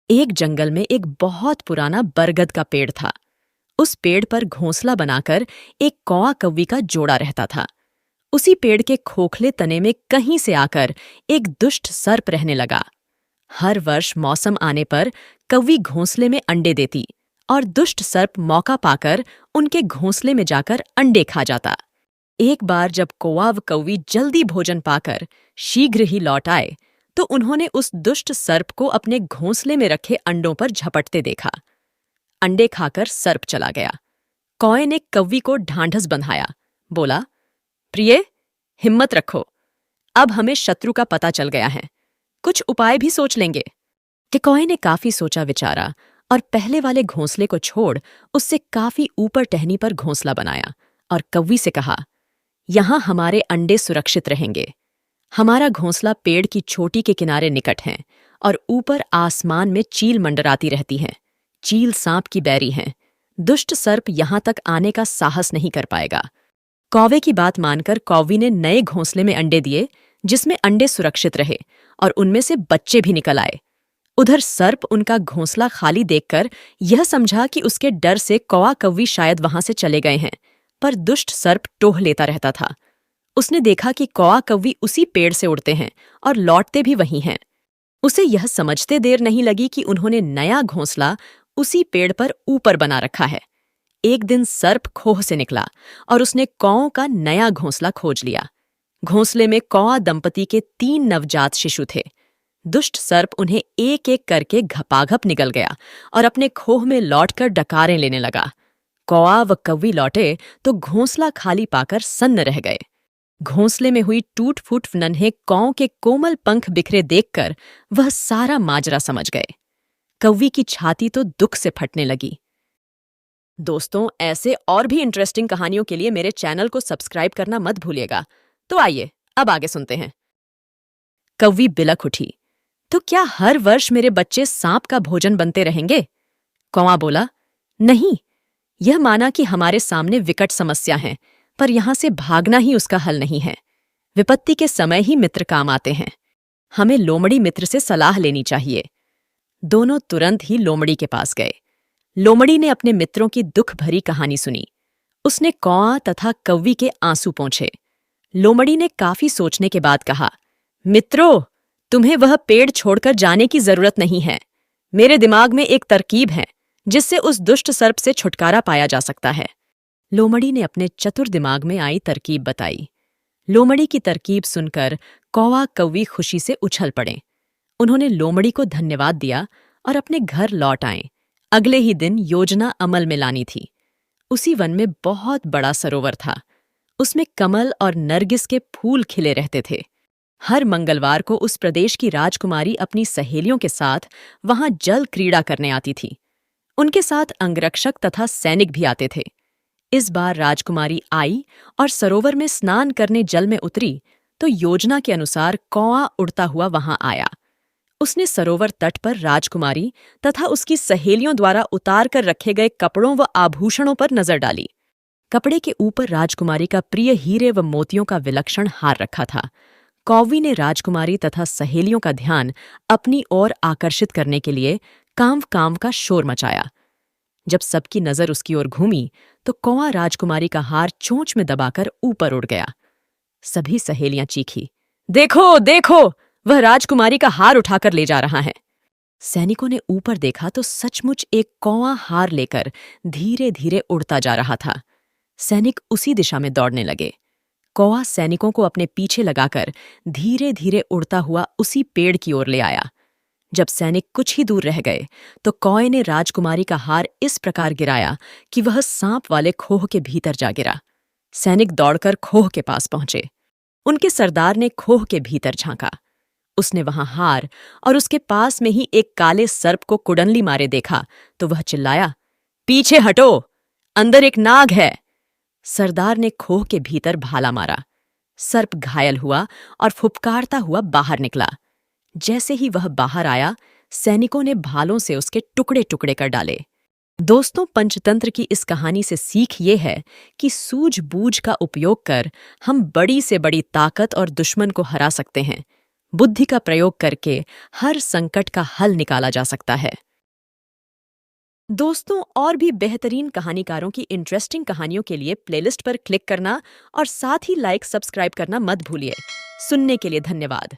एक जंगल में एक बहुत पुराना बरगद का पेड़ था। उस पेड़ पर घोंसला बनाकर एक कौआ कौवी का जोड़ा रहता था। उसी पेड़ के खोखले तने में कहीं से आकर एक दुष्ट सर्प रहने लगा। हर वर्ष मौसम आने पर कौवी घोंसले में अंडे देती और दुष्ट सर्प मौका पाकर उनके घोंसले में जाकर अंडे खा जाता। एक बार जब कौआ व कौवी जल्दी भोजन पाकर शीघ्र ही लौट आए तो उन्होंने उस दुष्ट सर्प को अपने घोंसले में रखे अंडों पर झपटते देखा। अंडे खाकर सर्प चला गया। कौए ने कौवी को ढांढस बंधाया, बोला, प्रिय, हिम्मत रखो, अब हमें शत्रु का पता चल गया है, कुछ उपाय भी सोच लेंगे। कि कौए ने काफी सोचा विचारा और पहले वाले घोंसले को छोड़ उससे काफी ऊपर टहनी पर घोंसला बनाया और कौवी से कहा, यहां हमारे अंडे सुरक्षित रहेंगे। हमारा घोंसला पेड़ की चोटी के किनारे निकट है और ऊपर आसमान में चील मंडराती रहती हैं। चील सांप की बैरी हैं। दुष्ट सर्प यहां तक आने का साहस नहीं कर पाएगा। कौवे की बात मानकर कौवी ने नए घोंसले में अंडे दिए, जिसमें अंडे सुरक्षित रहे और उनमें से बच्चे भी निकल आए। उधर सर्प उनका घोंसला खाली देखकर यह समझा कि उसके डर से कौआ कौवी शायद वहां से चले गए हैं, पर दुष्ट सर्प टोह लेता रहता था। उसने देखा कि कौआ कौवी उसी पेड़ से उड़ते हैं और लौटते भी वहीं हैं। उसे यह समझते देर नहीं लगी कि उन्होंने नया घोंसला उसी पेड़ पर ऊपर बना रखा है। एक दिन सर्प खोह से निकला और उसने कौओं का नया घोंसला खोज लिया। घोंसले में कौआ दंपति के 3 नवजात शिशु थे। दुष्ट सर्प उन्हें एक एक करके घपाघप निगल गया और अपने खोह में लौटकर डकारें लेने लगा। कौआ व कौवी लौटे तो घोंसला खाली पाकर सन्न रह गए। घोंसले में हुई टूट फूट नन्हे कौओं के कोमल पंख बिखरे देखकर वह सारा माजरा समझ गए। कौवी की छाती तो दुख से फटने लगी। दोस्तों, ऐसे और भी इंटरेस्टिंग कहानियों के लिए मेरे चैनल को सब्सक्राइब करना मत भूलिएगा। तो आइए अब आगे सुनते हैं। कौवी बिलख उठी, तो क्या हर वर्ष मेरे बच्चे सांप का भोजन बनते रहेंगे? कौआ बोला, नहीं, यह माना कि हमारे सामने विकट समस्या है, पर यहां से भागना ही उसका हल नहीं है। विपत्ति के समय ही मित्र काम आते हैं। हमें लोमड़ी मित्र से सलाह लेनी चाहिए। दोनों तुरंत ही लोमड़ी के पास गए। लोमड़ी ने अपने मित्रों की दुख भरी कहानी सुनी। उसने कौआ तथा कौवी के आंसू पोंछे। लोमड़ी ने काफी सोचने के बाद कहा, मित्रों, तुम्हें वह पेड़ छोड़कर जाने की जरूरत नहीं है। मेरे दिमाग में एक तरकीब है जिससे उस दुष्ट सर्प से छुटकारा पाया जा सकता है। लोमड़ी ने अपने चतुर दिमाग में आई तरकीब बताई। लोमड़ी की तरकीब सुनकर कौआ कौवी खुशी से उछल पड़े। उन्होंने लोमड़ी को धन्यवाद दिया और अपने घर लौट आए। अगले ही दिन योजना अमल में लानी थी। उसी वन में बहुत बड़ा सरोवर था। उसमें कमल और नरगिस के फूल खिले रहते थे। हर मंगलवार को उस प्रदेश की राजकुमारी अपनी सहेलियों के साथ वहां जल क्रीड़ा करने आती थी। उनके साथ अंगरक्षक तथा सैनिक भी आते थे। इस बार राजकुमारी आई और सरोवर में स्नान करने जल में उतरी तो योजना के अनुसार कौआ उड़ता हुआ वहां आया। उसने सरोवर तट पर राजकुमारी तथा उसकी सहेलियों द्वारा उतार कर रखे गए कपड़ों व आभूषणों पर नजर डाली। कपड़े के ऊपर राजकुमारी का प्रिय हीरे व मोतियों का विलक्षण हार रखा था। कौवी ने राजकुमारी तथा सहेलियों का ध्यान अपनी ओर आकर्षित करने के लिए कांव कांव का शोर मचाया। जब सबकी नजर उसकी ओर घूमी तो कौआ राजकुमारी का हार चोंच में दबाकर ऊपर उड़ गया। सभी सहेलियां चीखी, देखो देखो, वह राजकुमारी का हार उठाकर ले जा रहा है। सैनिकों ने ऊपर देखा तो सचमुच एक कौआ हार लेकर धीरे धीरे उड़ता जा रहा था। सैनिक उसी दिशा में दौड़ने लगे। कौआ सैनिकों को अपने पीछे लगाकर धीरे धीरे उड़ता हुआ उसी पेड़ की ओर ले आया। जब सैनिक कुछ ही दूर रह गए तो कौए ने राजकुमारी का हार इस प्रकार गिराया कि वह सांप वाले खोह के भीतर जा गिरा। सैनिक दौड़कर खोह के पास पहुंचे। उनके सरदार ने खोह के भीतर झांका। उसने वहां हार और उसके पास में ही एक काले सर्प को कुडनली मारे देखा तो वह चिल्लाया, पीछे हटो, अंदर एक नाग है। सरदार ने खोह के भीतर भाला मारा। सर्प घायल हुआ और फुफकारता हुआ बाहर निकला। जैसे ही वह बाहर आया, सैनिकों ने भालों से उसके टुकड़े टुकड़े कर डाले। दोस्तों, पंचतंत्र की इस कहानी से सीख ये है कि सूझबूझ का उपयोग कर हम बड़ी से बड़ी ताकत और दुश्मन को हरा सकते हैं। बुद्धि का प्रयोग करके हर संकट का हल निकाला जा सकता है। दोस्तों, और भी बेहतरीन कहानीकारों की इंटरेस्टिंग कहानियों के लिए प्लेलिस्ट पर क्लिक करना और साथ ही लाइक सब्सक्राइब करना मत भूलिए। सुनने के लिए धन्यवाद।